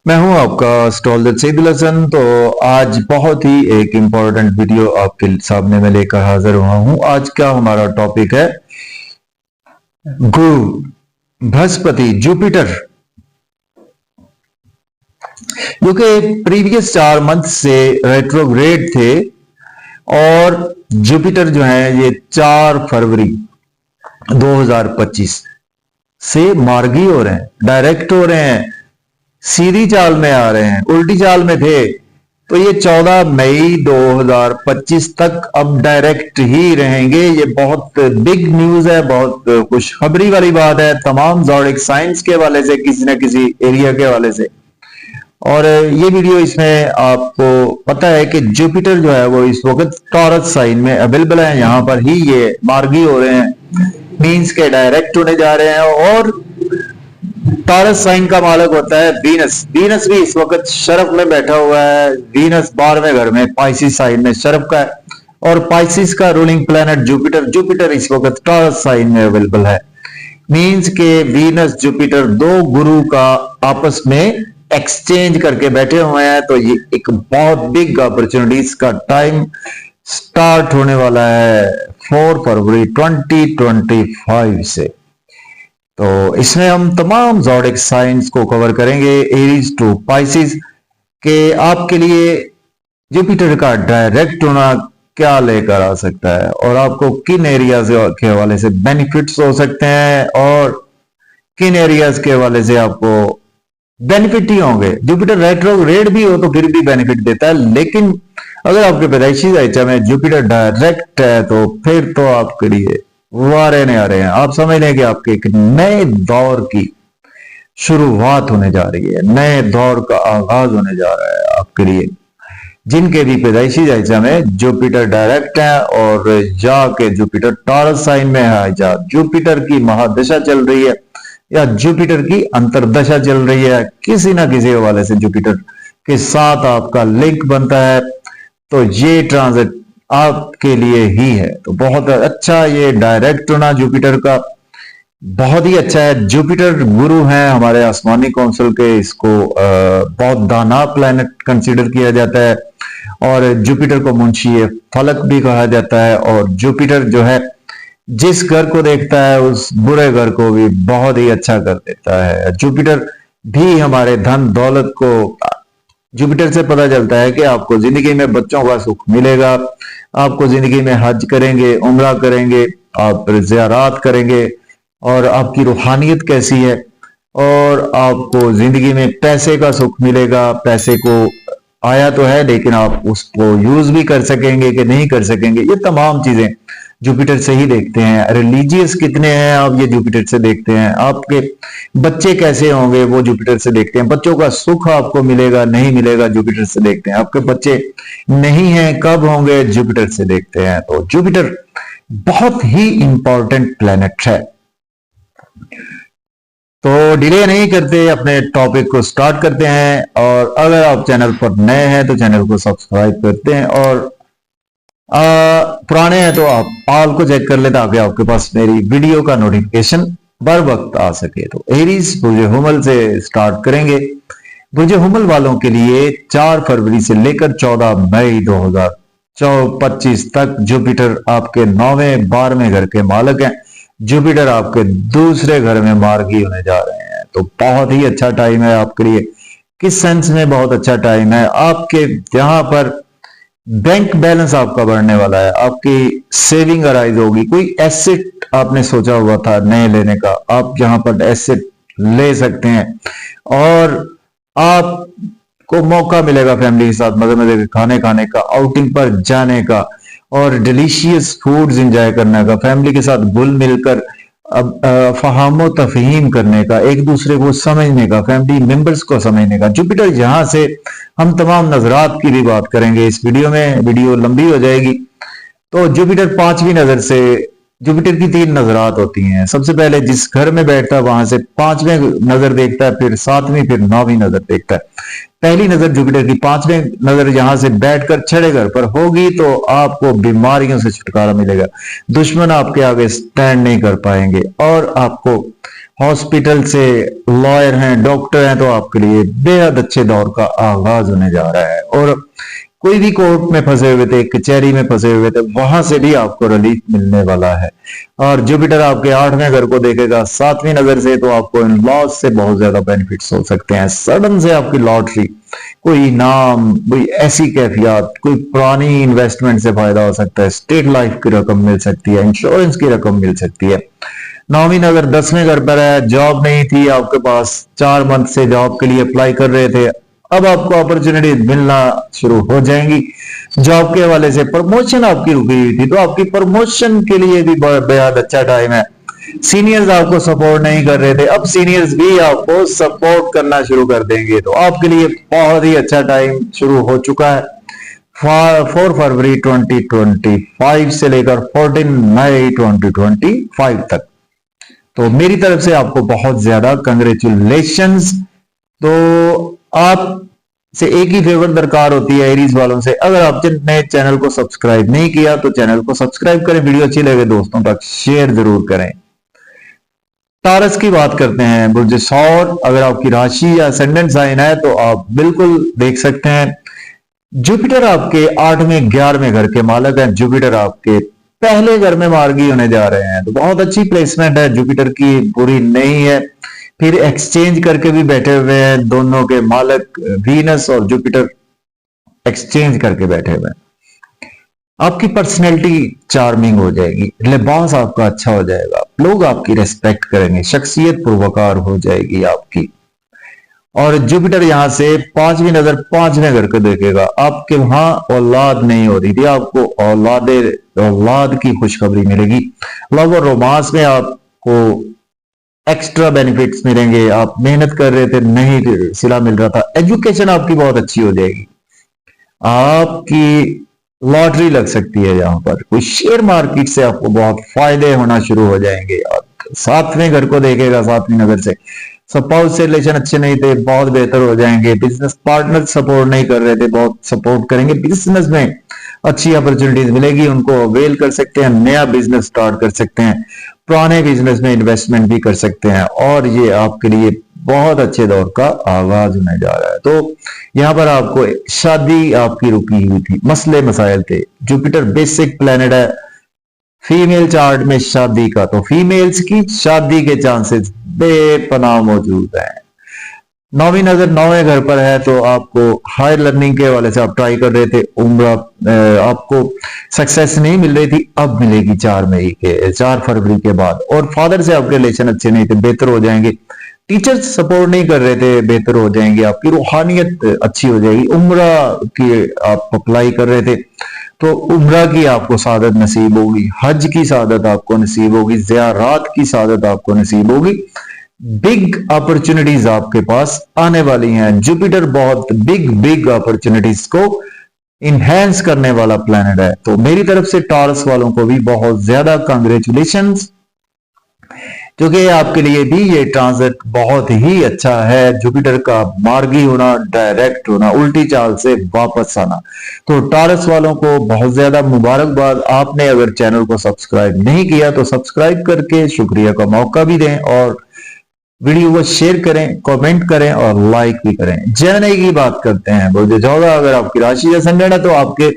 मैं हूं आपका उस्ताद सईदुल हसन। तो आज बहुत ही एक इम्पोर्टेंट वीडियो आपके सामने मैं लेकर हाजिर हुआ हूं। आज का हमारा टॉपिक है गुरु बृहस्पति जुपिटर, जो कि प्रीवियस 4 मंथ से रेट्रोग्रेड थे और जुपिटर जो है ये 4 फरवरी 2025 से मार्गी हो रहे हैं, डायरेक्ट हो रहे हैं, सीधी चाल में आ रहे हैं। उल्टी चाल में थे तो ये 14 मई 2025 तक अब डायरेक्ट ही रहेंगे। ये बहुत बिग न्यूज है, बहुत खुशखबरी वाली बात है तमाम ज़ोडिक साइंस के हवाले से, किसी न किसी एरिया के हवाले से। और ये वीडियो इसमें आपको पता है कि जुपिटर जो है वो इस वक्त टॉरस साइन में अवेलेबल है, यहां पर ही ये मार्गी हो रहे हैं, मीन्स के डायरेक्ट होने जा रहे हैं। और टॉरस साइन का मालक होता है वीनस। वीनस भी इस वक्त शरफ में बैठा हुआ है। वीनस 12वें घर में पाइसिस साइन में शरफ का है और पाइसिस का रूलिंग प्लैनेट जुपिटर। जुपिटर इस वक्त टॉरस साइन में अवेलेबल है, मीन्स के वीनस जुपिटर दो गुरु का आपस में एक्सचेंज करके बैठे हुए हैं। तो ये एक बहुत बिग अपॉर्चुनिटीज का टाइम स्टार्ट होने वाला है 4 फरवरी 2025 से। तो इसमें हम तमाम ज़ोडिक साइंस को कवर करेंगे, एरीज टू पाइसिस, के आपके लिए जुपिटर का डायरेक्ट होना क्या लेकर आ सकता है और आपको किन एरियाज के हवाले से बेनिफिट्स हो सकते हैं और किन एरियाज के हवाले से आपको बेनिफिट ही होंगे। जुपिटर रेट्रोग्रेड भी हो तो फिर भी बेनिफिट देता है, लेकिन अगर आपके पैदाइशी जायचा में जुपिटर डायरेक्ट है तो फिर तो आपके लिए वारे नहीं आ रहे हैं। आप समझ लें कि आपके एक नए दौर की शुरुआत होने जा रही है, नए दौर का आगाज होने जा रहा है आपके लिए, जिनके भी पैदाइशी जायचा में जुपिटर डायरेक्ट है और जाके जुपिटर टॉरस साइन में है, या जुपिटर की महादशा चल रही है या जुपिटर की अंतरदशा चल रही है, किसी ना किसी हवाले से जुपिटर के साथ आपका लिंक बनता है, तो ये ट्रांजिट आपके लिए ही है। तो बहुत अच्छा ये डायरेक्ट होना जुपिटर का बहुत ही अच्छा है। जुपिटर गुरु हैं हमारे आसमानी काउंसिल के, इसको बहुत दाना प्लैनेट कंसीडर किया जाता है और जुपिटर को मुंशी फलक भी कहा जाता है। और जुपिटर जो है जिस घर को देखता है उस बुरे घर को भी बहुत ही अच्छा कर देता है। जुपिटर भी हमारे धन दौलत को, जुपिटर से पता चलता है कि आपको जिंदगी में बच्चों का सुख मिलेगा, आपको जिंदगी में हज करेंगे, उम्रा करेंगे, आप ज़ियारात करेंगे और आपकी रूहानियत कैसी है, और आपको जिंदगी में पैसे का सुख मिलेगा। पैसे को आया तो है लेकिन आप उसको यूज भी कर सकेंगे कि नहीं कर सकेंगे, ये तमाम चीजें जुपिटर से ही देखते हैं। रिलीजियस कितने हैं आप, ये जुपिटर से देखते हैं। आपके बच्चे कैसे होंगे वो जुपिटर से देखते हैं। बच्चों का सुख आपको मिलेगा नहीं मिलेगा जुपिटर से देखते हैं। आपके बच्चे नहीं हैं कब होंगे जुपिटर से देखते हैं। तो जुपिटर बहुत ही इंपॉर्टेंट प्लैनेट है। तो डिले नहीं करते, अपने टॉपिक को स्टार्ट करते हैं। और अगर आप चैनल पर नए हैं तो चैनल को सब्सक्राइब करते हैं और पुराने हैं तो आप ऑल को चेक कर ले ताकि आपके पास मेरी वीडियो का नोटिफिकेशन बर वक्त आ सके। तो एरीज बुर्ज हुमल से स्टार्ट करेंगे। बुर्ज हुमल वालों के लिए 4 फरवरी से लेकर 14 मई 2025 तक जुपिटर आपके 9वें 12वें घर के मालक हैं। जुपिटर आपके दूसरे घर में मार्गी होने जा रहे हैं। तो बहुत ही अच्छा टाइम है आपके लिए। किस सेंस में बहुत अच्छा टाइम है? आपके यहां पर बैंक बैलेंस आपका बढ़ने वाला है, आपकी सेविंग अराइज होगी। कोई एसेट आपने सोचा हुआ था नए लेने का, आप यहां पर एसेट ले सकते हैं और आपको मौका मिलेगा फैमिली के साथ मजे मजे खाने का, आउटिंग पर जाने का और डिलीशियस फूड्स एंजॉय करने का, फैमिली के साथ घुल मिलकर फहामो तफहीम करने का, एक दूसरे को समझने का, फैमिली मेंबर्स को समझने का। जुपिटर यहां से हम तमाम नजरात की भी बात करेंगे इस वीडियो में, वीडियो लंबी हो जाएगी। तो जुपिटर 5वीं नजर से, जुपिटर की 3 नजरात होती हैं। सबसे पहले जिस घर में बैठता है वहां से 5वें नजर देखता है, फिर 7वीं, फिर 9वीं नजर देखता है। पहली नजर जुपिटर की 5वें नजर यहां से बैठकर छठे घर पर होगी तो आपको बीमारियों से छुटकारा मिलेगा, दुश्मन आपके आगे स्टैंड नहीं कर पाएंगे और आपको हॉस्पिटल से, लॉयर हैं, डॉक्टर हैं, तो आपके लिए बेहद अच्छे दौर का आगाज होने जा रहा है। और कोई भी कोर्ट में फंसे हुए थे, कचहरी में फंसे हुए थे, वहां से भी आपको रिलीफ मिलने वाला है। और जुपिटर आपके 8वें घर को देखेगा 7वीं नजर से, तो आपको इन लॉज से बहुत ज्यादा बेनिफिट्स हो सकते हैं। सडन से आपकी लॉटरी, कोई नाम, कोई ऐसी कैफियत, कोई पुरानी इन्वेस्टमेंट से फायदा हो सकता है, स्टेट लाइफ की रकम मिल सकती है, इंश्योरेंस की रकम मिल सकती है। 9वीं नगर 10वें घर पर है, जॉब नहीं थी आपके पास, 4 मंथ से जॉब के लिए अप्लाई कर रहे थे, अब आपको अपॉर्चुनिटी मिलना शुरू हो जाएंगी। जॉब के हवाले से प्रमोशन आपकी रुकी हुई थी, तो आपकी प्रमोशन के लिए भी बेहद अच्छा टाइम है। सीनियर्स आपको सपोर्ट नहीं कर रहे थे, अब सीनियर्स भी आपको सपोर्ट करना शुरू कर देंगे, तो आपके लिए बहुत ही अच्छा टाइम शुरू हो चुका है। 4 फरवरी 2025 से लेकर 14 मई 2025 तक। तो मेरी तरफ से आपको बहुत ज्यादा कंग्रेचुलेशंस। तो आप से एक ही फेवर दरकार होती है एरीज वालों से, अगर आपने चैनल को सब्सक्राइब नहीं किया तो चैनल को सब्सक्राइब करें, वीडियो अच्छी लगे दोस्तों तक शेयर जरूर करें। तारस की बात करते हैं, बुर्ज सौर, अगर आपकी राशि या असेंडेंट साइन है तो आप बिल्कुल देख सकते हैं जुपिटर आपके 8वें 11वें घर के मालक हैं। जुपिटर आपके पहले घर में मार्गी होने जा रहे हैं, तो बहुत अच्छी प्लेसमेंट है जुपिटर की, बुरी नहीं है। फिर एक्सचेंज करके भी बैठे हुए हैं, दोनों के मालक वीनस और जुपिटर एक्सचेंज करके बैठे हुए हैं। आपकी पर्सनैलिटी चार्मिंग हो जाएगी, लिबास आपका अच्छा हो जाएगा, लोग आपकी रेस्पेक्ट करेंगे, शख्सियत पुरवकार हो जाएगी आपकी। और जुपिटर यहां से 5वीं नजर 5वें घर को देखेगा, आपके वहां औलाद नहीं हो रही थी, आपको औलाद की खुशखबरी मिलेगी। लव और रोमांस में आपको एक्स्ट्रा बेनिफिट्स मिलेंगे, आप मेहनत कर रहे थे नहीं सिला मिल रहा था, एजुकेशन आपकी बहुत अच्छी हो जाएगी, आपकी लॉटरी लग सकती है, यहां पर कोई शेयर मार्केट से आपको बहुत फायदे होना शुरू हो जाएंगे। 7वें घर को देखेगा 7वीं नगर से, स्पाउस से रिलेशन अच्छे नहीं थे, बहुत बेहतर हो जाएंगे। बिजनेस पार्टनर सपोर्ट नहीं कर रहे थे, बहुत सपोर्ट करेंगे। बिजनेस में अच्छी अपॉर्चुनिटीज मिलेगी, उनको अवेल कर सकते हैं, नया बिजनेस स्टार्ट कर सकते हैं, पुराने बिजनेस में इन्वेस्टमेंट भी कर सकते हैं, और ये आपके लिए बहुत अच्छे दौर का आगाज होने जा रहा है। तो यहाँ पर आपको शादी आपकी रुकी हुई थी, मसले मसाइल थे। जुपिटर बेसिक प्लेनेट है फीमेल चार्ट में शादी का, तो फीमेल्स की शादी के चांसेस बेपनाह मौजूद है। 9वीं नजर 9वें घर पर है, तो आपको हायर लर्निंग के हवाले से आप ट्राई कर रहे थे, उम्र आपको सक्सेस नहीं मिल रही थी, अब मिलेगी 4 फरवरी के बाद। और फादर से आपके रिलेशन अच्छे नहीं थे, बेहतर हो जाएंगे। टीचर्स सपोर्ट नहीं कर रहे थे, बेहतर हो जाएंगे, आपकी रूहानियत अच्छी हो जाएगी। उम्र की आप अप्लाई कर रहे थे, तो उम्रा की आपको सादत नसीब होगी, हज की सादत आपको नसीब होगी, ज़ियारात की सादत आपको नसीब होगी। बिग अपॉर्चुनिटीज आपके पास आने वाली हैं। जुपिटर बहुत बिग अपॉर्चुनिटीज को इनहेंस करने वाला प्लैनेट है, तो मेरी तरफ से टॉरस वालों को भी बहुत ज्यादा कांग्रेचुलेशंस, क्योंकि आपके लिए भी ये ट्रांजिट बहुत ही अच्छा है। जुपिटर का मार्गी होना, डायरेक्ट होना, उल्टी चाल से वापस आना, तो टॉरस वालों को बहुत ज्यादा मुबारकबाद। आपने अगर चैनल को सब्सक्राइब नहीं किया तो सब्सक्राइब करके शुक्रिया का मौका भी दें, और वीडियो को शेयर करें, कमेंट करें और लाइक भी करें। जय की बात करते हैं, बुर्ज 14, अगर आपकी राशि या संगठन है तो आपके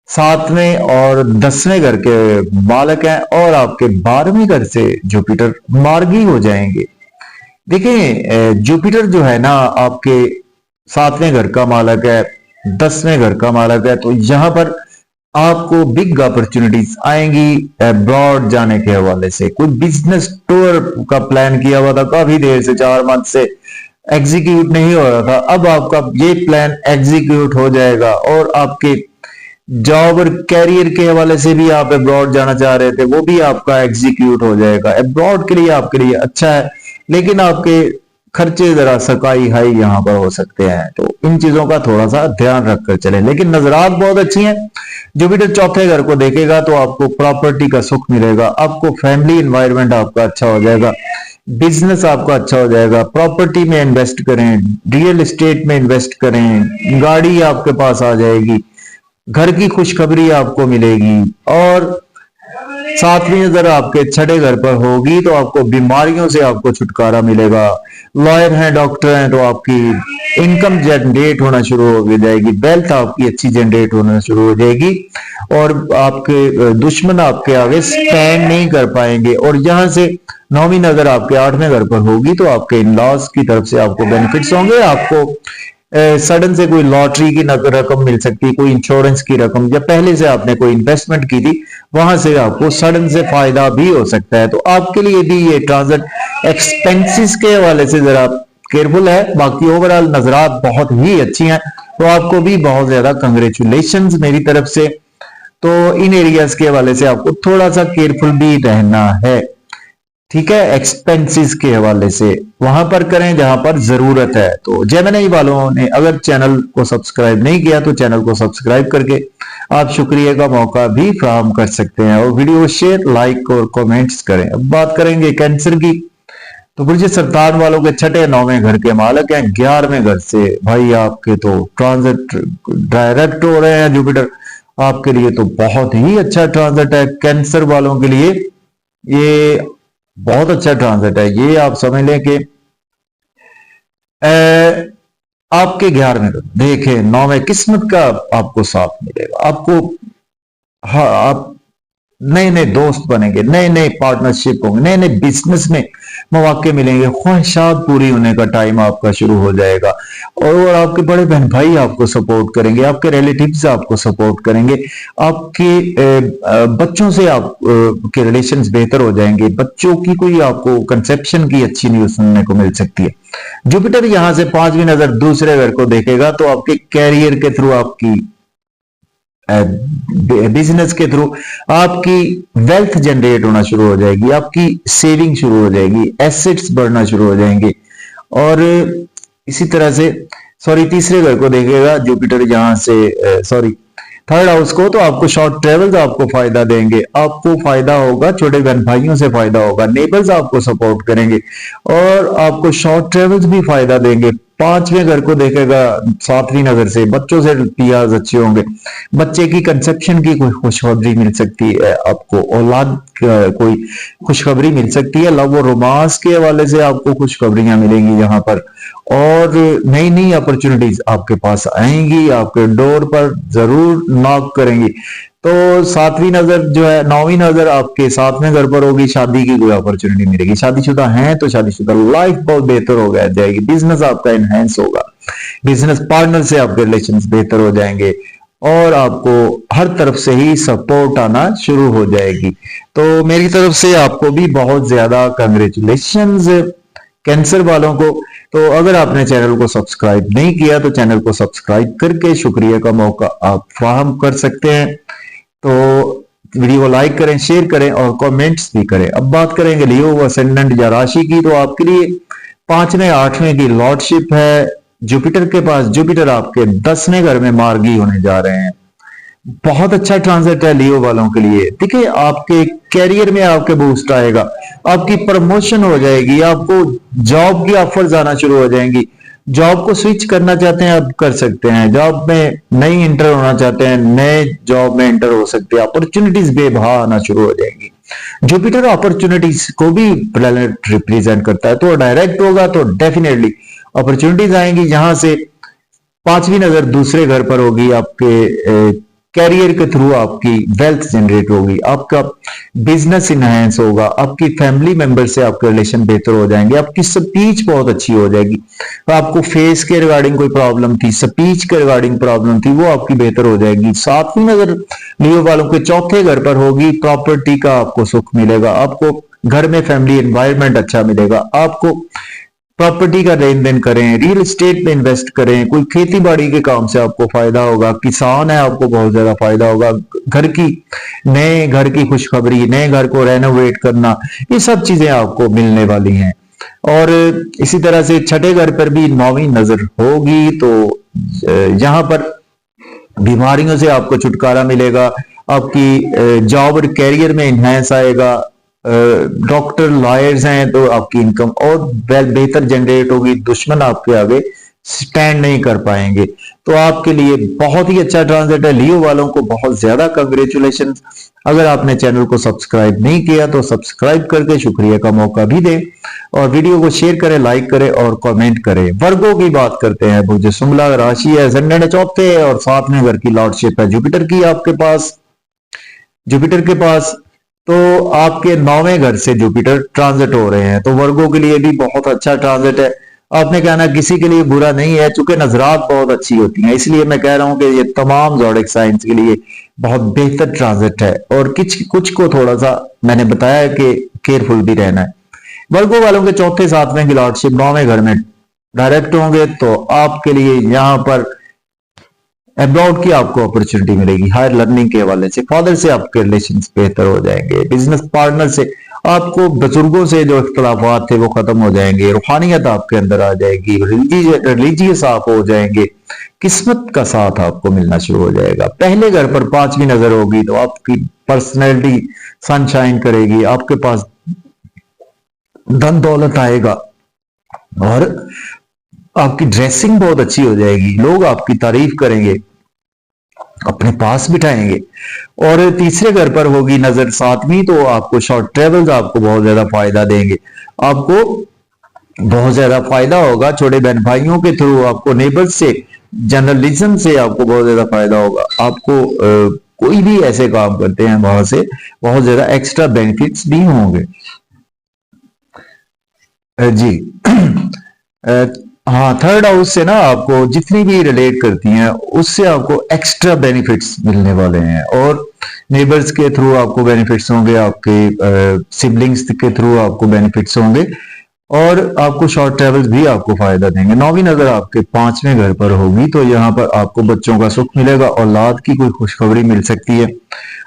7वें और 10वें घर के मालक हैं, और आपके 12वें घर से जुपिटर मार्गी हो जाएंगे। देखिए जुपिटर जो है ना आपके 7वें घर का मालक है, 10वें घर का मालक है, तो यहां पर आपको बिग अपॉर्चुनिटीज आएंगी अब्रॉड जाने के हवाले से। कोई बिजनेस टूर का प्लान किया हुआ था काफी देर से, 4 मंथ से एग्जीक्यूट नहीं हो रहा था, अब आपका ये प्लान एग्जीक्यूट हो जाएगा। और आपके जॉब और कैरियर के हवाले से भी आप अब्रॉड जाना चाह रहे थे, वो भी आपका एग्जीक्यूट हो जाएगा। अब्रॉड के लिए आपके लिए अच्छा है, लेकिन आपके खर्चे जरा सकाई हाई यहां पर हो सकते हैं, तो इन चीजों का थोड़ा सा ध्यान रखकर चलें। लेकिन नजरात बहुत अच्छी हैं। जुपिटर 4थे घर को देखेगा तो आपको प्रॉपर्टी का सुख मिलेगा, आपको फैमिली एनवायरनमेंट आपका अच्छा हो जाएगा, बिजनेस आपका अच्छा हो जाएगा। प्रॉपर्टी में इन्वेस्ट करें, रियल एस्टेट में इन्वेस्ट करें, गाड़ी आपके पास आ जाएगी, घर की खुशखबरी आपको मिलेगी, और सातवीं नजर आपके छठे घर पर होगी तो आपको बीमारियों से आपको छुटकारा मिलेगा। लॉयर हैं, डॉक्टर हैं, तो आपकी इनकम जनरेट होना शुरू हो जाएगी, वेल्थ आपकी अच्छी जनरेट होना शुरू हो जाएगी और आपके दुश्मन आपके आगे स्टैंड नहीं कर पाएंगे। और यहां से नौवीं नजर आपके आठवें घर पर होगी तो आपके इन लॉज की तरफ से आपको बेनिफिट्स होंगे। आपको सडन से कोई लॉटरी की रकम मिल सकती है, कोई इंश्योरेंस की रकम, या पहले से आपने कोई इन्वेस्टमेंट की थी वहां से आपको सडन से फायदा भी हो सकता है। तो आपके लिए भी ये ट्रांजेक्ट एक्सपेंसेस के हवाले से जरा केयरफुल है। बाकी ओवरऑल नजरात बहुत ही अच्छी हैं, तो आपको भी बहुत ज्यादा कंग्रेचुलेशंस मेरी तरफ से। तो इन एरियाज के हवाले से आपको थोड़ा सा केयरफुल भी रहना है, ठीक है। एक्सपेंसेस के हवाले से वहां पर करें जहां पर जरूरत है। तो जेमिनी वालों ने अगर चैनल को सब्सक्राइब नहीं किया तो चैनल को सब्सक्राइब करके आप शुक्रिया का मौका भी फ्राहम कर सकते हैं और वीडियो शेयर, लाइक और कमेंट्स करें। अब बात करेंगे कैंसर की। तो बुर्ज सरतान वालों के छठे नौवें घर के मालक हैं, 11वें घर से भाई आपके तो ट्रांजिट डायरेक्ट हो रहे हैं जुपिटर, आपके लिए तो बहुत ही अच्छा ट्रांजिट है। कैंसर वालों के लिए ये बहुत अच्छा ट्रांजिट है। ये आप समझ लें कि आपके 11वें देखें 9वें किस्मत का आपको साथ मिलेगा। आपको हाँ, आप नए नए दोस्त बनेंगे, नए नए पार्टनरशिप होंगे, नए नए बिजनेस में मौके मिलेंगे, ख्वाहिशात पूरी होने का टाइम आपका शुरू हो जाएगा और आपके बड़े बहन भाई आपको सपोर्ट करेंगे, आपके रिलेटिव्स आपको सपोर्ट करेंगे, आपके बच्चों से आप के रिलेशंस बेहतर हो जाएंगे, बच्चों की कोई आपको कंसेप्शन की अच्छी न्यूज सुनने को मिल सकती है। जुपिटर यहां से 5वीं नजर दूसरे घर को देखेगा तो आपके कैरियर के थ्रू, आपकी बिजनेस के थ्रू आपकी वेल्थ जनरेट होना शुरू हो जाएगी, आपकी सेविंग शुरू हो जाएगी, एसेट्स बढ़ना शुरू हो जाएंगे। और इसी तरह से तीसरे घर को देखेगा जुपिटर यहां से थर्ड हाउस को, तो आपको शॉर्ट ट्रेवल्स आपको फायदा देंगे, आपको फायदा होगा, छोटे बहन भाइयों से फायदा होगा, नेबर्स आपको सपोर्ट करेंगे और आपको शॉर्ट ट्रेवल्स भी फायदा देंगे। 5वें घर को देखेगा 7वीं नजर से, बच्चों से पियाज अच्छे होंगे, बच्चे की कंसेप्शन की कोई खुशखबरी मिल सकती है, आपको औलाद कोई खुशखबरी मिल सकती है, लव और रोमांस के हवाले से आपको खुशखबरियां मिलेंगी यहाँ पर और नई नई अपॉर्चुनिटीज आपके पास आएंगी, आपके डोर पर जरूर नॉक करेंगी। तो 7वीं नजर जो है 9वीं नजर आपके 7वें घर पर होगी, शादी की कोई अपॉर्चुनिटी मिलेगी, शादीशुदा हैं तो शादीशुदा लाइफ बहुत बेहतर हो गया जाएगी, बिजनेस आपका एनहेंस होगा, बिजनेस पार्टनर से आपके रिलेशंस बेहतर हो जाएंगे और आपको हर तरफ से ही सपोर्ट आना शुरू हो जाएगी। तो मेरी तरफ से आपको भी बहुत ज्यादा कंग्रेचुलेशंस कैंसर वालों को। तो अगर आपने चैनल को सब्सक्राइब नहीं किया तो चैनल को सब्सक्राइब करके शुक्रिया का मौका आप फराहम कर सकते हैं। तो वीडियो को लाइक करें, शेयर करें और कमेंट्स भी करें। अब बात करेंगे लियो असेंडेंट या राशि की। तो आपके लिए 5वें 8वें की लॉर्डशिप है जुपिटर के पास। जुपिटर आपके 10वें घर में मार्गी होने जा रहे हैं, बहुत अच्छा ट्रांजिट है लियो वालों के लिए। देखिए आपके कैरियर में आपके बूस्ट आएगा, आपकी प्रमोशन हो जाएगी, आपको जॉब की ऑफर्स आना शुरू हो जाएंगी, जॉब को स्विच करना चाहते हैं आप कर सकते हैं, जॉब में नई इंटर होना चाहते हैं नए जॉब में इंटर हो सकते हैं, अपॉर्चुनिटीज बेबहा आना शुरू हो जाएंगी। जुपिटर अपॉर्चुनिटीज को भी प्लैनेट रिप्रेजेंट करता है, तो डायरेक्ट होगा तो डेफिनेटली अपॉर्चुनिटीज आएंगी। जहां से 5वीं नजर दूसरे घर पर होगी, आपके कैरियर के थ्रू आपकी वेल्थ जनरेट होगी, आपका बिजनेस इनहेंस होगा, आपकी फैमिली मेंबर से आपके रिलेशन बेहतर हो जाएंगे, आपकी स्पीच बहुत अच्छी हो जाएगी, आपको फेस के रिगार्डिंग कोई प्रॉब्लम थी, स्पीच के रिगार्डिंग प्रॉब्लम थी, वो आपकी बेहतर हो जाएगी। 7वीं नजर लियो वालों के चौथे घर पर होगी, प्रॉपर्टी का आपको सुख मिलेगा, आपको घर में फैमिली एनवायरनमेंट अच्छा मिलेगा, आपको प्रॉपर्टी का लेन देन करें, रियल एस्टेट में इन्वेस्ट करें, कोई खेती बाड़ी के काम से आपको फायदा होगा, किसान है आपको बहुत ज्यादा फायदा होगा, नए घर की खुशखबरी, नए घर को रेनोवेट करना, ये सब चीजें आपको मिलने वाली हैं। और इसी तरह से छठे घर पर भी 9वीं नजर होगी, तो यहां पर बीमारियों से आपको छुटकारा मिलेगा, आपकी जॉब और कैरियर में इनहेंस आएगा, डॉक्टर लॉयर्स हैं तो आपकी इनकम और बेहतर जनरेट होगी, दुश्मन आपके आगे स्टैंड नहीं कर पाएंगे। तो आपके लिए बहुत ही अच्छा ट्रांजिट है। लियो वालों को बहुत ज्यादा कंग्रेचुलेशन। अगर आपने चैनल को सब्सक्राइब नहीं किया तो सब्सक्राइब करके शुक्रिया का मौका भी दें और वीडियो को शेयर करें, लाइक करें और कमेंट करें। वर्गों की बात करते हैं। बुर्ज शुमला राशि है, एसेंडेंट चौथे और 7वें घर की लॉर्डशिप है जुपिटर की आपके पास। जुपिटर के पास तो आपके 9वें घर से जुपिटर ट्रांजिट हो रहे हैं, तो वर्गों के लिए भी बहुत अच्छा ट्रांजिट है। आपने कहना किसी के लिए बुरा नहीं है, चूंकि नजरात बहुत अच्छी होती हैं, इसलिए मैं कह रहा हूं कि ये तमाम ज़ोडिक साइंस के लिए बहुत बेहतर ट्रांजिट है। और कुछ कुछ को थोड़ा सा मैंने बताया कि केयरफुल भी रहना है। वर्गों वालों के चौथे 7वें की लॉर्डशिप 9वें घर में डायरेक्ट होंगे, तो आपके लिए यहाँ पर अब्रॉड की आपको अपॉर्चुनिटी मिलेगी। हायर लर्निंग के हवाले से फादर से आपके रिलेशंस बेहतर हो जाएंगे। बिजनेस पार्टनर से आपको बुजुर्गों से जो इख्तलाफात थे वो खत्म हो जाएंगे। रूहानियत आपके अंदर आ जाएगी। रिलीजियस आप हो जाएंगे। किस्मत का साथ आपको मिलना शुरू हो जाएगा। पहले घर पर 5वीं नजर होगी तो आपकी पर्सनैलिटी सनशाइन करेगी। आपके पास धन दौलत आएगा और आपकी ड्रेसिंग बहुत अच्छी हो जाएगी। लोग आपकी तारीफ करेंगे, अपने पास बिठाएंगे। और तीसरे घर पर होगी नजर 7वीं, तो आपको शॉर्ट ट्रेवल्स आपको बहुत ज्यादा फायदा देंगे। आपको बहुत ज्यादा फायदा होगा छोटे बहन भाइयों के थ्रू, आपको नेबर्स से, जर्नलिज्म से आपको बहुत ज्यादा फायदा होगा। आपको कोई भी ऐसे काम करते हैं वहां से बहुत ज्यादा एक्स्ट्रा बेनिफिट्स भी होंगे जी। हाँ, थर्ड हाउस से ना आपको जितनी भी रिलेट करती हैं उससे आपको एक्स्ट्रा बेनिफिट्स मिलने वाले हैं। और नेबर्स के थ्रू आपको बेनिफिट्स होंगे, आपके सिबलिंग्स के थ्रू आपको बेनिफिट्स होंगे और आपको शॉर्ट ट्रेवल्स भी आपको फायदा देंगे। 9वीं नजर आपके 5वें घर पर होगी, तो यहाँ पर आपको बच्चों का सुख मिलेगा, औलाद की कोई खुशखबरी मिल सकती है।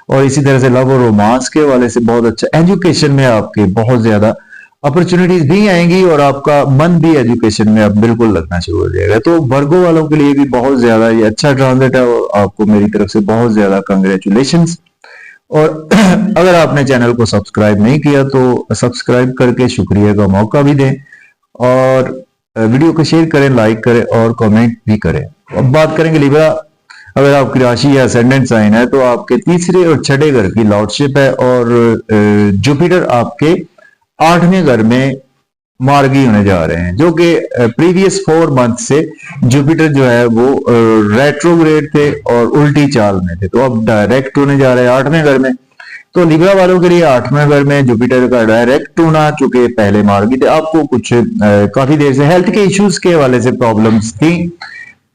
और इसी तरह से लव और रोमांस के हवाले से बहुत अच्छा। एजुकेशन में आपके बहुत ज्यादा अपॉर्चुनिटीज भी आएंगी और आपका मन भी एजुकेशन में अब बिल्कुल लगना शुरू हो जाएगा। तो वर्गो वालों के लिए भी बहुत ज्यादा ये अच्छा ट्रांजिट है और आपको मेरी तरफ से बहुत ज्यादा कंग्रेचुलेशंस। और अगर आपने चैनल को सब्सक्राइब नहीं किया तो सब्सक्राइब करके शुक्रिया का मौका भी दें और वीडियो को शेयर करें, लाइक करें और कमेंट भी करें। अब बात करेंगे लिब्रा। अगर आपकी राशि या असेंडेंट साइन है तो आपके तीसरे और छठे घर की लॉर्डशिप है और जुपिटर आपके 8वें घर में मार्गी होने जा रहे हैं, जो कि प्रीवियस 4 मंथ से जुपिटर जो है वो रेट्रोग्रेड थे और उल्टी चाल में थे, तो अब डायरेक्ट होने जा रहे हैं 8वें घर में। तो लिब्रा वालों के लिए 8वें घर में जुपिटर का डायरेक्ट होना, चूंकि पहले मार्गी थे, आपको कुछ काफी देर से हेल्थ के इश्यूज के हवाले से प्रॉब्लम्स थी,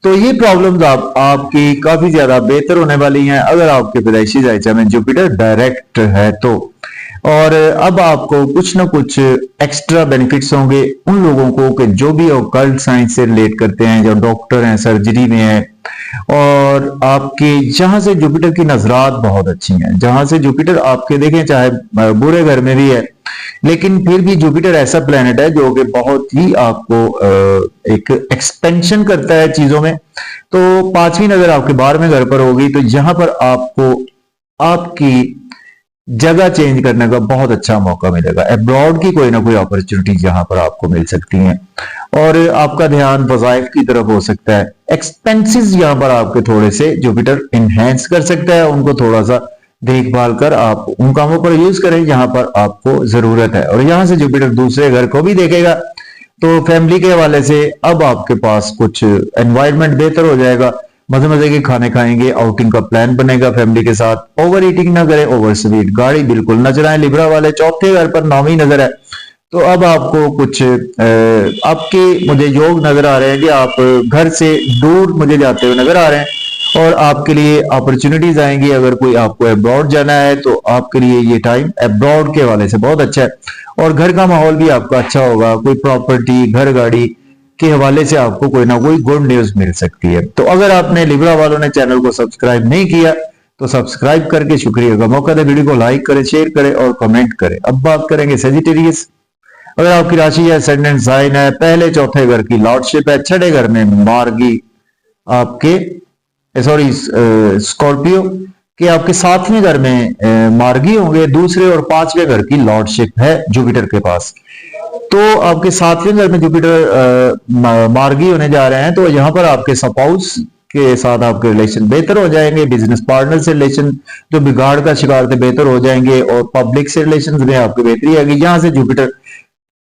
तो ये प्रॉब्लम्स आपकी काफी ज्यादा बेहतर होने वाली हैं अगर आपके पैदाइशी जायचा में जुपिटर डायरेक्ट है तो। और अब आपको कुछ ना कुछ एक्स्ट्रा बेनिफिट्स होंगे उन लोगों को कि जो भी ऑकल्ट साइंस से रिलेट करते हैं, जो डॉक्टर हैं, सर्जरी में है। और आपके जहां से जुपिटर की नजरात बहुत अच्छी हैं, जहां से जुपिटर आपके देखें चाहे बुरे घर में भी है लेकिन फिर भी जुपिटर ऐसा प्लेनेट है जो कि बहुत ही आपको एक एक्सपेंशन करता है चीजों में। तो 5वीं नजर आपके 12वें घर पर होगी, तो यहां पर आपको आपकी जगह चेंज करने का बहुत अच्छा मौका मिलेगा। अब्रॉड की कोई ना कोई अपॉर्चुनिटी यहां पर आपको मिल सकती हैं और आपका ध्यान वज़ाइफ की तरफ हो सकता है। एक्सपेंसेस यहां पर आपके थोड़े से जुपिटर इनहेंस कर सकता है, उनको थोड़ा सा देखभाल कर आप उन कामों पर यूज करें जहां पर आपको जरूरत है। और यहां से जुपिटर दूसरे घर को भी देखेगा, तो फैमिली के हवाले से अब आपके पास कुछ एनवायरनमेंट बेहतर हो जाएगा। मजे मजे के खाने खाएंगे, आउटिंग का प्लान बनेगा फैमिली के साथ। ओवर ईटिंग ना करें, ओवर स्वीट गाड़ी बिल्कुल न चलाएं। लिब्रा वाले चौथे घर पर 9वीं नजर है, तो अब आपको कुछ आपके मुझे योग नजर आ रहे हैं कि आप घर से दूर मुझे जाते हुए नजर आ रहे हैं और आपके लिए अपॉर्चुनिटीज आएंगी। अगर कोई आपको अब्रॉड जाना है तो आपके लिए ये टाइम अब्रॉड के हवाले से बहुत अच्छा है और घर का माहौल भी आपका अच्छा होगा। कोई प्रॉपर्टी, घर, गाड़ी के हवाले से आपको कोई ना कोई गुड न्यूज मिल सकती है। तो अगर आपने लिब्रा वालों ने चैनल को सब्सक्राइब नहीं किया तो सब्सक्राइब करके शुक्रिया का मौका दे, वीडियो को लाइक करें, शेयर करें और कमेंट करें। अब बात करेंगे सेजिटेरियस। अगर आपकी राशि या असेंडेंट साइन है, पहले चौथे घर की लॉर्डशिप है, छठे घर में मार्गी आपके स्कॉर्पियो के आपके 7वें घर में मार्गी होंगे, दूसरे और 5वें घर की लॉर्डशिप है जुपिटर के पास। तो आपके सातवें घर में जुपिटर मार्गी होने जा रहे हैं, तो यहाँ पर आपके स्पाउस के साथ आपके रिलेशन बेहतर हो जाएंगे, बिजनेस पार्टनर से रिलेशन जो बिगाड़ का शिकार थे बेहतर हो जाएंगे, और पब्लिक से रिलेशन में आपकी बेहतरी आएगी। यहाँ से जुपिटर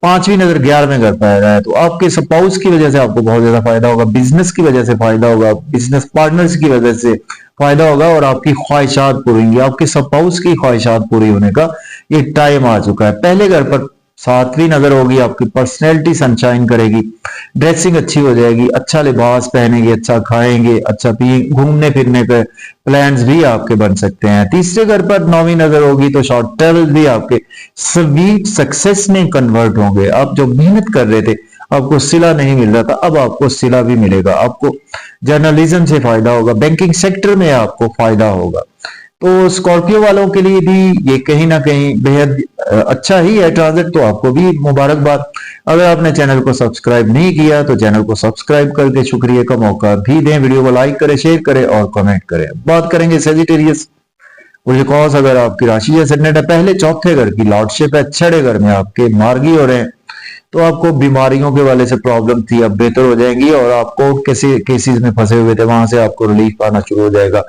पांचवी नजर 11वें घर पर आ रहा है, तो आपके स्पाउस की वजह से आपको बहुत ज्यादा फायदा होगा, बिजनेस की वजह से फायदा होगा, बिजनेस पार्टनर्स की वजह से फायदा होगा, और आपकी ख्वाहिशात पूरी होंगी। आपके स्पाउस की ख्वाहिशात पूरी होने का ये टाइम आ चुका है। पहले घर पर सातवीं नजर होगी, आपकी पर्सनैलिटी सनशाइन करेगी, ड्रेसिंग अच्छी हो जाएगी, अच्छा लिबास पहनेंगे, अच्छा खाएंगे, अच्छा पिए, घूमने फिरने के प्लान्स भी आपके बन सकते हैं। तीसरे घर पर नौवीं नजर होगी तो शॉर्ट ट्रेवल भी आपके स्वीट सक्सेस में कन्वर्ट होंगे। आप जो मेहनत कर रहे थे, आपको सिला नहीं मिल रहा था, अब आपको सिला भी मिलेगा। आपको जर्नलिज्म से फायदा होगा, बैंकिंग सेक्टर में आपको फायदा होगा। तो स्कॉर्पियो वालों के लिए भी ये कहीं ना कहीं बेहद अच्छा ही है ट्रांजिट, तो आपको भी मुबारकबाद। अगर आपने चैनल को सब्सक्राइब नहीं किया तो चैनल को सब्सक्राइब करके शुक्रिया का मौका भी दें, वीडियो को लाइक करें, शेयर करें और कमेंट करें। बात करेंगे सेजिटेरियस वृश्चिक, अगर आपकी राशि असेंडेंट है, पहले चौथे घर की लॉर्डशिप है, छठे घर में आपके मार्गी हो रहे हैं, तो आपको बीमारियों के वाले से प्रॉब्लम थी अब बेहतर हो जाएंगी, और आप कोर्ट केसेस में फंसे हुए थे वहां से आपको रिलीफ आना शुरू हो जाएगा।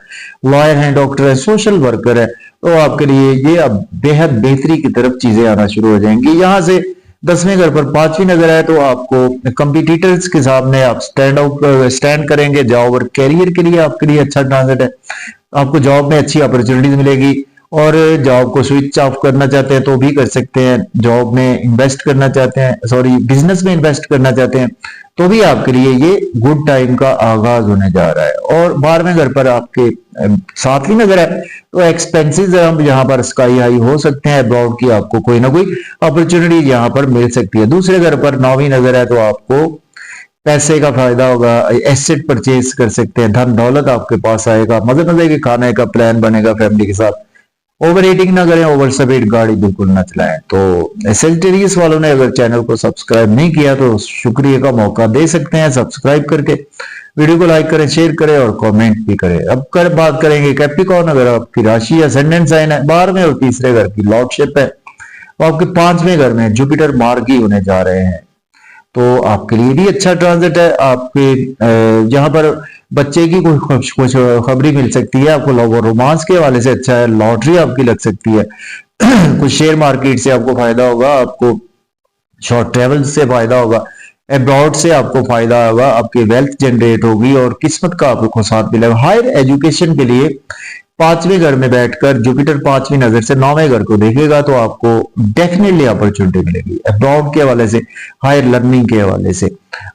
लॉयर हैं, डॉक्टर है, सोशल वर्कर है, तो आपके लिए ये अब बेहद बेहतरी की तरफ चीजें आना शुरू हो जाएंगी। यहाँ से 10वें घर पर पांचवी नजर है, तो आपको कंपिटिटर्स के सामने आप स्टैंड करेंगे। जॉब और कैरियर के लिए आपके लिए अच्छा ट्रांजिट है, आपको जॉब में अच्छी अपॉर्चुनिटीज मिलेगी, और जॉब को स्विच ऑफ करना चाहते हैं तो भी कर सकते हैं, जॉब में इन्वेस्ट करना चाहते हैं, सॉरी बिजनेस में इन्वेस्ट करना चाहते हैं तो भी आपके लिए ये गुड टाइम का आगाज होने जा रहा है। और 12वें घर पर आपके सातवीं नजर है, तो एक्सपेंसेस हम यहाँ पर स्काई हाई हो सकते हैं, अब्रॉड की आपको कोई ना कोई अपॉर्चुनिटी यहाँ पर मिल सकती है। दूसरे घर पर 9वीं नजर है, तो आपको पैसे का फायदा होगा, एसेट परचेज कर सकते हैं, धन दौलत आपके पास आएगा, मजे मजे के खाने का प्लान बनेगा फैमिली के साथ। ओवर ईटिंग ना करें, ओवर स्पीड गाड़ी बिल्कुल ना चलाएं। तो सेजिटेरियस वालों ने अगर चैनल को सब्सक्राइब नहीं किया तो शुक्रिया का मौका दे सकते हैं सब्सक्राइब करके, वीडियो को लाइक करें, शेयर करें और कमेंट भी करें। अब बात करेंगे कैप्रिकॉर्न, अगर आपकी राशि असेंडेंट साइन है, 12वें और तीसरे घर की लॉर्डशिप है, तो आपके 5वें घर में जुपिटर मार्गी होने जा रहे हैं, तो आपके लिए भी अच्छा ट्रांजिट है। आपके यहाँ पर बच्चे की कुछ खबरी मिल सकती है, आपको लव और रोमांस के हवाले से अच्छा है, लॉटरी आपकी लग सकती है कुछ शेयर मार्केट से आपको फायदा होगा, आपको शॉर्ट ट्रेवल से फायदा होगा, अब्रॉड से आपको फायदा होगा, आपकी वेल्थ जनरेट होगी और किस्मत का आपको साथ मिलेगा। हायर एजुकेशन के लिए 5वें घर में बैठकर जुपिटर 5वीं नजर से 9वें घर को देखेगा, तो आपको डेफिनेटली अपॉर्चुनिटी मिलेगी अब्रॉड के हवाले से, हायर लर्निंग के हवाले से,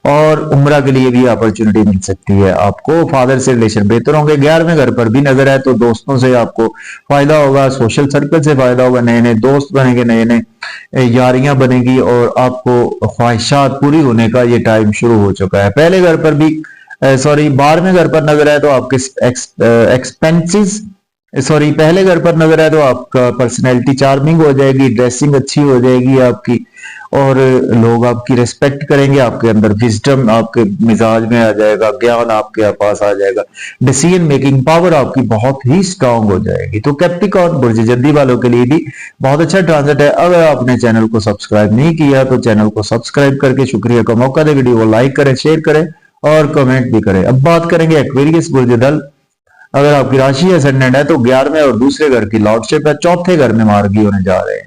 और उम्रा के लिए भी अपॉर्चुनिटी मिल सकती है। आपको फादर से रिलेशन बेहतर होंगे। 11वें घर पर भी नजर है, तो दोस्तों से आपको फायदा होगा, सोशल सर्कल से फायदा होगा, नए नए दोस्त बनेंगे, नए नए यारियां बनेगी, और आपको ख्वाहिशात पूरी होने का ये टाइम शुरू हो चुका है। पहले घर पर भी 12वें घर पर नजर है, तो आपके एक्सपेंसेस पहले घर पर नजर है, तो आपका पर्सनैलिटी चार्मिंग हो जाएगी, ड्रेसिंग अच्छी हो जाएगी आपकी, और लोग आपकी रिस्पेक्ट करेंगे, आपके अंदर विजडम आपके मिजाज में आ जाएगा, ज्ञान आपके पास आ जाएगा, डिसीजन मेकिंग पावर आपकी बहुत ही स्ट्रांग हो जाएगी। तो कैप्रिकॉर्न बुर्ज जद्दी वालों के लिए भी बहुत अच्छा ट्रांजिट है। अगर आपने चैनल को सब्सक्राइब नहीं किया तो चैनल को सब्सक्राइब करके शुक्रिया का मौका दे, वीडियो को लाइक करें, शेयर करें और कमेंट भी करें। अब बात करेंगे एक्वेरियस बुर्ज दल, अगर आपकी राशि असेंडेंट है, तो 11वें और दूसरे घर की लॉर्डशिप है, चौथे घर में मार्गी होने जा रहे हैं,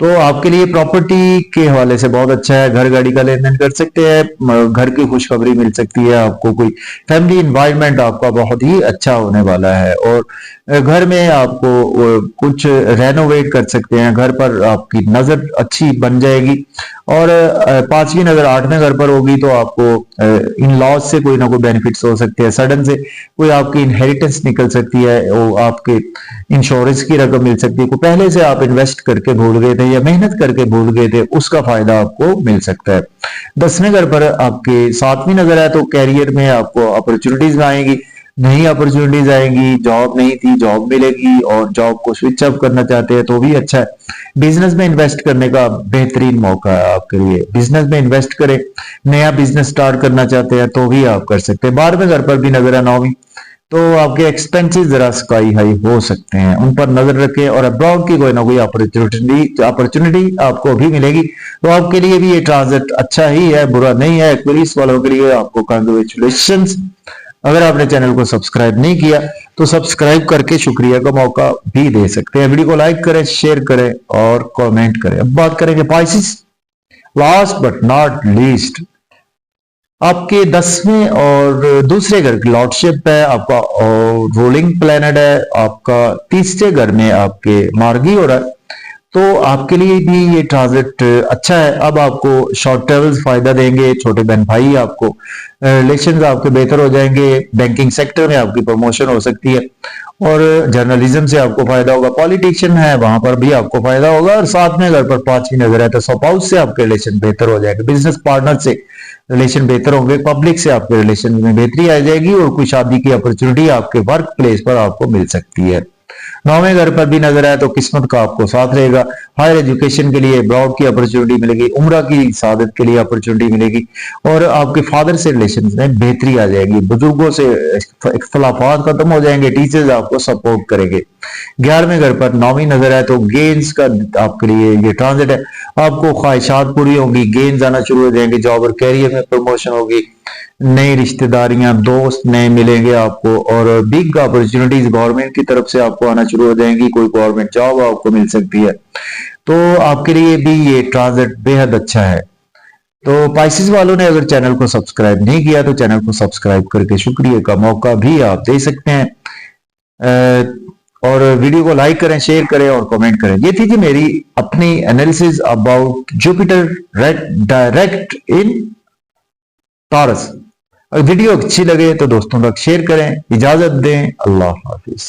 तो आपके लिए प्रॉपर्टी के हवाले से बहुत अच्छा है। घर गाड़ी का लेन देन कर सकते हैं, घर की खुशखबरी मिल सकती है आपको, कोई फैमिली इन्वायरमेंट आपका बहुत ही अच्छा होने वाला है, और घर में आपको कुछ रेनोवेट कर सकते हैं, घर पर आपकी नजर अच्छी बन जाएगी। और 5वीं नजर 8वें घर पर होगी, तो आपको इन लॉज से कोई ना कोई बेनिफिट्स हो सकते हैं, सडन से कोई आपकी इनहेरिटेंस निकल सकती है, वो आपके इंश्योरेंस की रकम मिल सकती है, को पहले से आप इन्वेस्ट करके भूल गए थे या मेहनत करके भूल गए थे, उसका फायदा आपको मिल सकता है। 10वें घर पर आपके 7वीं नजर है, तो कैरियर में आपको अपॉर्चुनिटीज आएंगी, नई अपॉर्चुनिटीज आएंगी, जॉब नहीं थी जॉब मिलेगी, और जॉब को स्विच अप करना चाहते हैं तो भी अच्छा है। बिजनेस में इन्वेस्ट करने का बेहतरीन मौका है आपके लिए, बिजनेस में इन्वेस्ट करें, नया बिजनेस स्टार्ट करना चाहते हैं तो भी आप कर सकते हैं। 12वें घर पर भी नजर है 9वीं, तो आपके एक्सपेंसेस जरा स्काई हाई हो सकते हैं, उन पर नजर रखें। और अब्रॉड की कोई ना कोई अपॉर्चुनिटी आपको भी मिलेगी, तो आपके लिए भी ये ट्रांजिट अच्छा ही है, बुरा नहीं है। एक्वेरियस वालों के लिए आपको कांग्रेचुलेशंस। अगर आपने चैनल को सब्सक्राइब नहीं किया तो सब्सक्राइब करके शुक्रिया का मौका भी दे सकते हैं। वीडियो को लाइक करें, शेयर करें और कमेंट करें। अब बात करेंगे Pisces. Last but not least, आपके 10वें और दूसरे घर की लॉर्डशिप है आपका, और रूलिंग प्लैनेट है आपका। तीसरे घर में आपके मार्गी हो रहा है, तो आपके लिए भी ये ट्रांजिट अच्छा है। अब आपको शॉर्ट ट्रेवल्स फायदा देंगे, छोटे बहन भाई आपको, रिलेशंस आपके बेहतर हो जाएंगे। बैंकिंग सेक्टर में आपकी प्रमोशन हो सकती है, और जर्नलिज्म से आपको फायदा होगा। पॉलिटिशियन है वहां पर भी आपको फायदा होगा। और साथ में घर पर 5वीं नजर है तो स्पाउस से आपके रिलेशन बेहतर हो जाएंगे। बिजनेस पार्टनर से रिलेशन बेहतर होंगे। पब्लिक से आपके रिलेशन में बेहतरी आ जाएगी, और कोई शादी की अपॉर्चुनिटी आपके वर्क प्लेस पर आपको मिल सकती है। 9वें घर पर भी नजर आए तो किस्मत का आपको साथ रहेगा। हायर एजुकेशन के लिए अब्रॉड की अपॉर्चुनिटी मिलेगी, उम्रा की सादत के लिए अपॉर्चुनिटी मिलेगी, और आपके फादर से रिलेशन में बेहतरी आ जाएगी। बुजुर्गों से इख्तलाफात खत्म हो जाएंगे, टीचर्स आपको सपोर्ट करेंगे। 11वें घर पर 9वीं नजर आए तो गेन्स का आपके लिए ये ट्रांजिट है। आपको ख्वाहिशात पूरी होंगी, गेन्स आना शुरू हो जाएंगे, जॉब और कैरियर में प्रमोशन होगी, नई रिश्तेदारियां, दोस्त नए मिलेंगे आपको, और बिग अपॉर्चुनिटीज गवर्नमेंट की तरफ से आपको आना शुरू हो जाएंगी। कोई गवर्नमेंट जॉब आपको मिल सकती है, तो आपके लिए भी ये ट्रांजिट बेहद अच्छा है। तो पाइसेस वालों ने अगर चैनल को सब्सक्राइब नहीं किया तो चैनल को सब्सक्राइब करके शुक्रिया का मौका भी आप दे सकते हैं। और वीडियो को लाइक करें, शेयर करें और कमेंट करें। ये थी जी मेरी अपनी analysis about Jupiter direct in taurus. अगर वीडियो अच्छी लगे तो दोस्तों तक शेयर करें। इजाजत दें, अल्लाह हाफिज।